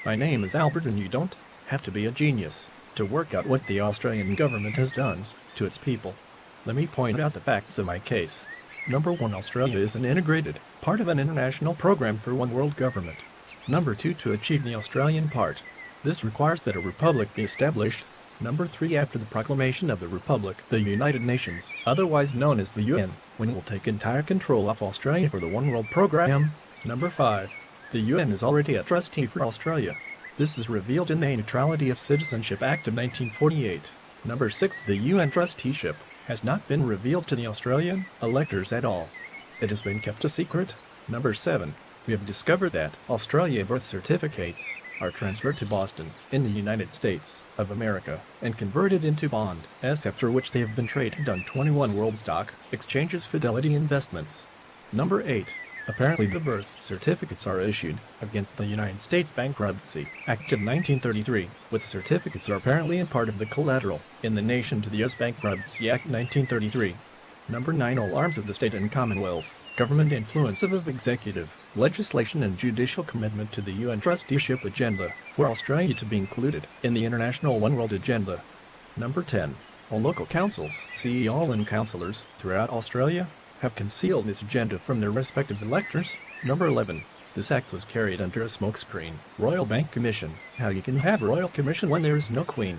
My name is Albert, and you don't have to be a genius to work out what the Australian government has done to its people. Let me point out the facts of my case. Number 1, Australia is an integrated part of an international program for one world government. Number 2, to achieve the Australian part, this requires that a republic be established. Number 3, after the proclamation of the Republic, the United Nations, otherwise known as the UN, will take entire control of Australia for the One World Program. Number 5, the UN is already a trustee for Australia. This is revealed in the Neutrality of Citizenship Act of 1948. Number 6, the UN trusteeship has not been revealed to the Australian electors at all. It has been kept a secret. Number 7, we have discovered that Australia birth certificates are transferred to Boston, in the United States of America, and converted into bonds, after which they have been traded on 21 World Stock Exchanges Fidelity Investments. Number 8, apparently the birth certificates are issued against the United States Bankruptcy Act of 1933, with certificates are apparently a part of the collateral in the nation to the U.S. Bankruptcy Act 1933. Number 9, all arms of the state and Commonwealth government influence of executive, legislation and judicial commitment to the UN trusteeship agenda for Australia to be included in the International One World Agenda. Number 10, all local councils, CEO and councillors throughout Australia have concealed this agenda from their respective electors. Number 11, this act was carried under a smokescreen. Royal Bank Commission. How you can have a Royal Commission when there is no Queen?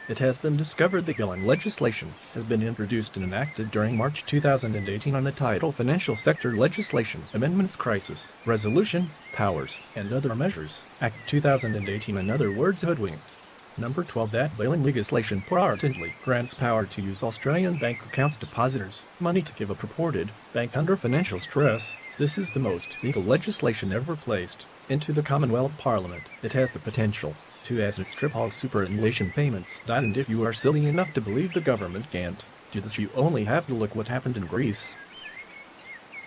It has been discovered that UN legislation has been introduced and enacted during March 2018 on the title Financial Sector Legislation, Amendments Crisis, Resolution, Powers, and Other Measures, Act 2018, in other words hoodwinked. Number 12, that bailing legislation potentially grants power to use Australian bank accounts depositors' money to give a purported bank under financial stress. This is the most lethal legislation ever placed into the Commonwealth Parliament. It has the potential to strip all superannuation payments. And if you are silly enough to believe the government can't do this, you only have to look what happened in Greece.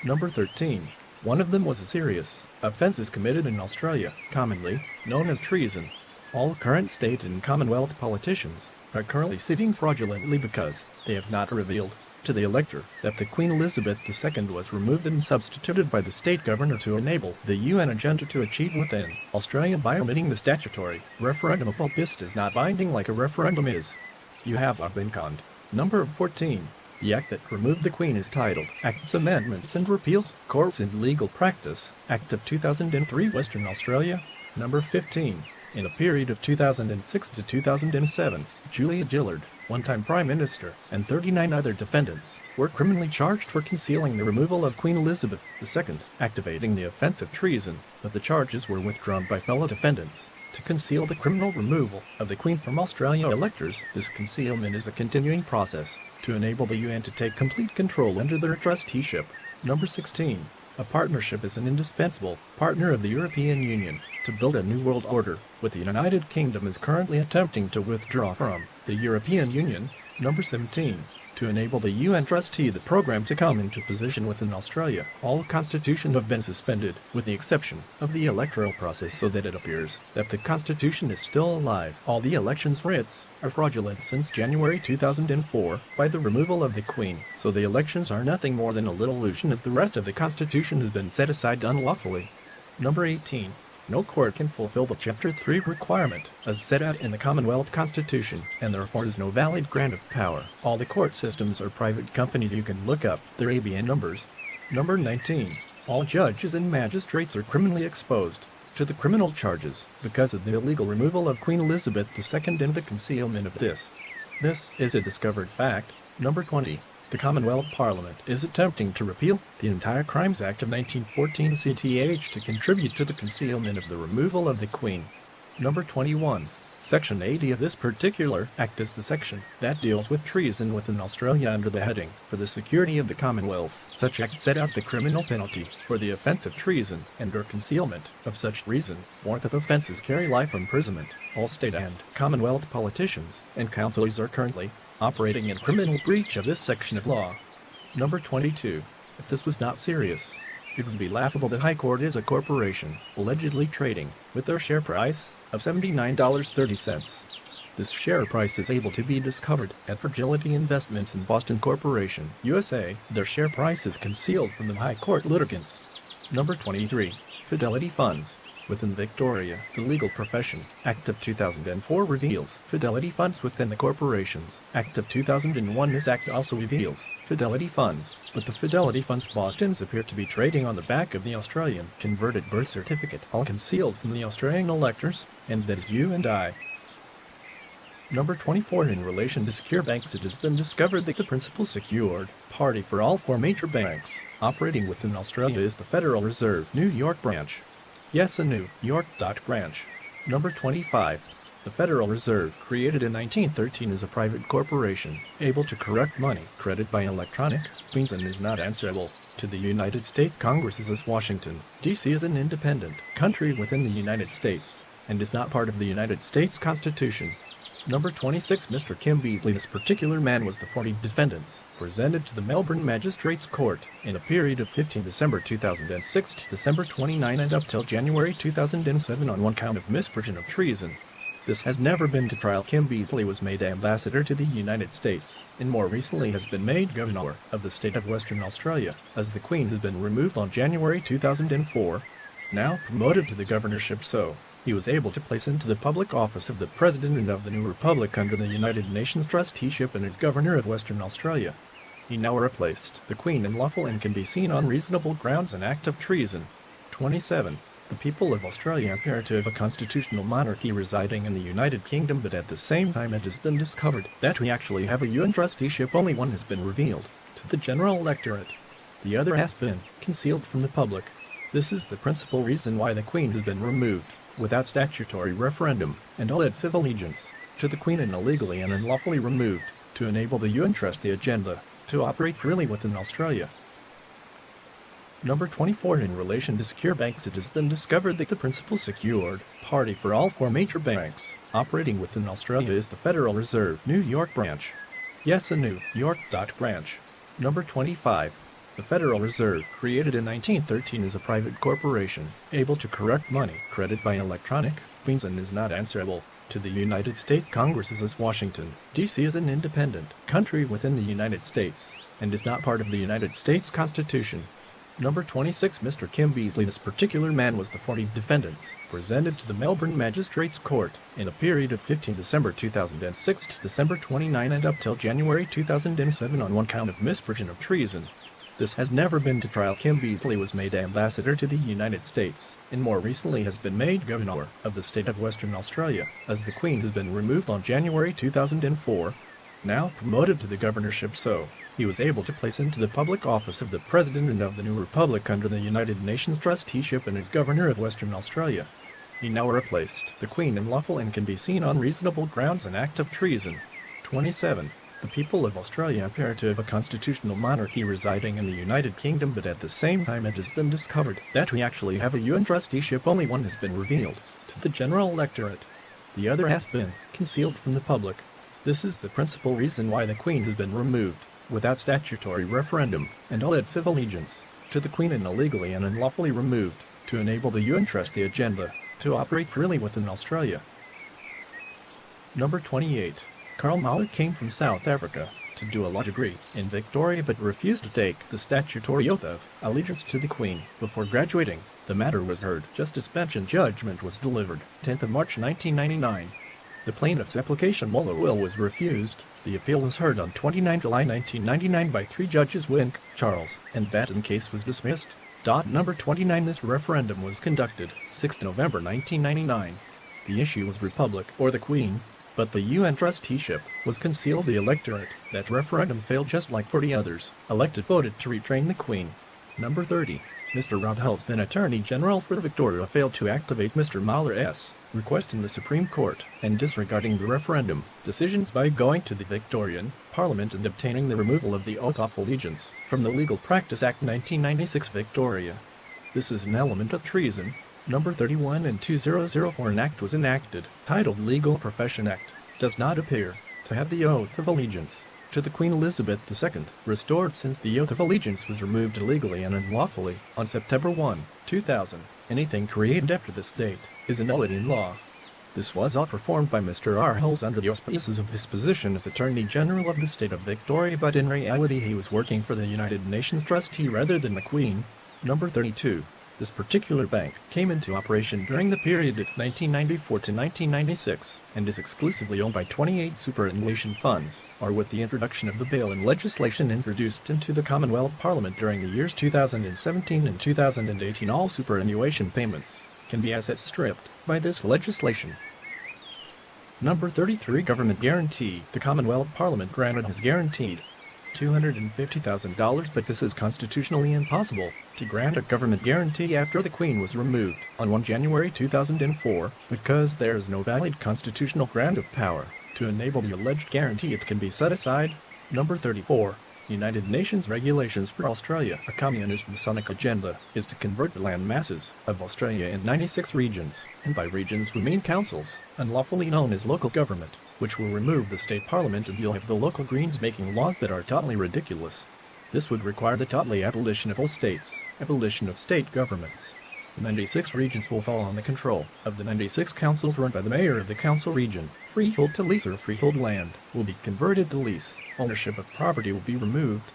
Number 13. One of them was a serious offences committed in Australia, commonly known as treason. All current state and Commonwealth politicians are currently sitting fraudulently because they have not revealed to the elector that the Queen Elizabeth II was removed and substituted by the state governor to enable the UN agenda to achieve within Australia by omitting the statutory referendum. This is not binding like a referendum is. You have been conned. Number 14. The act that removed the Queen is titled Acts, Amendments and Repeals, Courts and Legal Practice, Act of 2003, Western Australia. Number 15. In a period of 2006 to 2007, Julia Gillard, one-time Prime Minister, and 39 other defendants were criminally charged for concealing the removal of Queen Elizabeth II, activating the offence of treason, but the charges were withdrawn by fellow defendants. To conceal the criminal removal of the Queen from Australian electors, this concealment is a continuing process to enable the UN to take complete control under their trusteeship. Number 16. A partnership is an indispensable partner of the European Union to build a new world order, with the United Kingdom is currently attempting to withdraw from the European Union. Number 17. To enable the UN trustee the program to come into position within Australia, all constitutions have been suspended, with the exception of the electoral process, so that it appears that the constitution is still alive. All the elections writs are fraudulent since January 2004 by the removal of the Queen, so the elections are nothing more than a little illusion as the rest of the constitution has been set aside unlawfully. Number 18. No court can fulfill the Chapter 3 requirement as set out in the Commonwealth Constitution, and therefore is no valid grant of power. All the court systems are private companies. You can look up their ABN numbers. Number 19. All judges and magistrates are criminally exposed to the criminal charges because of the illegal removal of Queen Elizabeth II and the concealment of this. This is a discovered fact. Number 20. The Commonwealth Parliament is attempting to repeal the entire Crimes Act of 1914 CTH to contribute to the concealment of the removal of the Queen. Number 21. Section 80 of this particular act is the section that deals with treason within Australia under the heading for the security of the Commonwealth. Such act set out the criminal penalty for the offence of treason and/or concealment of such treason. Warrant of offences carry life imprisonment. All state and Commonwealth politicians and councillors are currently operating in criminal breach of this section of law. Number 22. If this was not serious, it would be laughable that High Court is a corporation allegedly trading with their share price of $79.30. This share price is able to be discovered at Fragility Investments in Boston Corporation, USA. Their share price is concealed from the High Court litigants. Number 23. Fidelity Funds. within Victoria, the legal profession. Act of 2004 reveals fidelity funds within the corporations. Act of 2001. This act also reveals fidelity funds, but the fidelity funds Bostons appear to be trading on the back of the Australian converted birth certificate, all concealed from the Australian electors, and that is you and I. Number 24. In relation to secure banks, it has been discovered that the principal secured party for all four major banks operating within Australia is the Federal Reserve New York branch. Yes, a New York branch. Number 25. The Federal Reserve, created in 1913, is a private corporation able to correct money credit by electronic means and is not answerable to the United States Congress as Washington, D.C. is an independent country within the United States and is not part of the United States Constitution. Number 26. Mr. Kim Beazley. This particular man was the 40 defendants presented to the Melbourne Magistrates Court in a period of 15 December 2006 to December 29 and up till January 2007 on one count of misprision of treason. This has never been to trial. Kim Beazley was made ambassador to the United States and more recently has been made governor of the state of Western Australia, as the Queen has been removed on January 2004. Now promoted to the governorship, so he was able to place into the public office of the President of the new Republic under the United Nations trusteeship and is Governor of Western Australia. He now replaced the Queen in lawful and can be seen on reasonable grounds an act of treason. 27. The people of Australia appear to have a constitutional monarchy residing in the United Kingdom, but at the same time it has been discovered that we actually have a UN trusteeship. Only one has been revealed to the general electorate. The other has been concealed from the public. This is the principal reason why the Queen has been removed without statutory referendum, and all its civil allegiance to the Queen and illegally and unlawfully removed to enable the UN trust the agenda to operate freely within Australia. Number 24. In relation to secure banks, it has been discovered that the principal secured party for all four major banks operating within Australia is the Federal Reserve New York branch. Yes, a New York branch. Number 25. The Federal Reserve, created in 1913, is a private corporation able to correct money credit by electronic means and is not answerable to the United States Congress as Washington, D.C. is an independent country within the United States and is not part of the United States Constitution. Number 26. Mr. Kim Beazley. This particular man was the 40 defendants presented to the Melbourne Magistrates Court in a period of 15 December 2006 to December 29 and up till January 2007 on one count of misprision of treason. This has never been to trial. Kim Beazley was made ambassador to the United States and more recently has been made governor of the state of Western Australia, as the Queen has been removed on January 2004. Now promoted to the governorship, so he was able to place into the public office of the President of the new Republic under the United Nations trusteeship and is Governor of Western Australia. He now replaced the Queen in lawful and can be seen on reasonable grounds an act of treason. 27. The people of Australia appear to have a constitutional monarchy residing in the United Kingdom, but at the same time it has been discovered that we actually have a UN trusteeship. Only one has been revealed to the general electorate. The other has been concealed from the public. This is the principal reason why the Queen has been removed without statutory referendum and all its civil allegiance to the Queen and illegally and unlawfully removed to enable the UN trust the agenda to operate freely within Australia. Number 28. Karl Mahler came from South Africa to do a law degree in Victoria but refused to take the statutory oath of allegiance to the Queen before graduating. The matter was heard just as bench and judgment was delivered 10th of March 1999. The plaintiff's application will was refused. The appeal was heard on 29 July 1999 by 3 judges Wink, Charles, and Batten. Case was dismissed. Number 29. This referendum was conducted 6 November 1999. The issue was Republic or the Queen, but the UN trusteeship was concealed. The electorate that referendum failed just like 40 others elected voted to retrain the Queen. Number 30. Mr. Rob Hulls, then Attorney General for Victoria, failed to activate Mr. Mahler's request in the Supreme Court and disregarding the referendum decisions by going to the Victorian Parliament and obtaining the removal of the oath of allegiance from the Legal Practice Act 1996 Victoria. This is an element of treason. Number 31. In 2004 an act was enacted titled Legal Profession Act. Does not appear to have the oath of allegiance to the Queen Elizabeth II restored since the oath of allegiance was removed illegally and unlawfully on September 1, 2000. Anything created after this date is a nullity in law. This was all performed by Mr. R. Hulls under the auspices of his position as Attorney General of the state of Victoria, but in reality he was working for the United Nations trustee rather than the Queen. Number 32. This particular bank came into operation during the period of 1994 to 1996 and is exclusively owned by 28 superannuation funds, or with the introduction of the bail-in legislation introduced into the Commonwealth Parliament during the years 2017 and 2018, all superannuation payments can be asset stripped by this legislation. Number 33. Government guarantee. The Commonwealth Parliament granted has guaranteed $250,000, but this is constitutionally impossible to grant a government guarantee after the Queen was removed on 1 January 2004, because there is no valid constitutional grant of power to enable the alleged guarantee. It can be set aside. Number 34. United Nations regulations for Australia. A communist Masonic agenda is to convert the land masses of Australia in 96 regions, and by regions we mean councils, unlawfully known as local government, which will remove the state parliament, and you'll have the local Greens making laws that are totally ridiculous. This would require the totally abolition of all states, abolition of state governments. The 96 regions will fall on the control of the 96 councils run by the mayor of the council region. Freehold to lease or freehold land will be converted to lease. Ownership of property will be removed,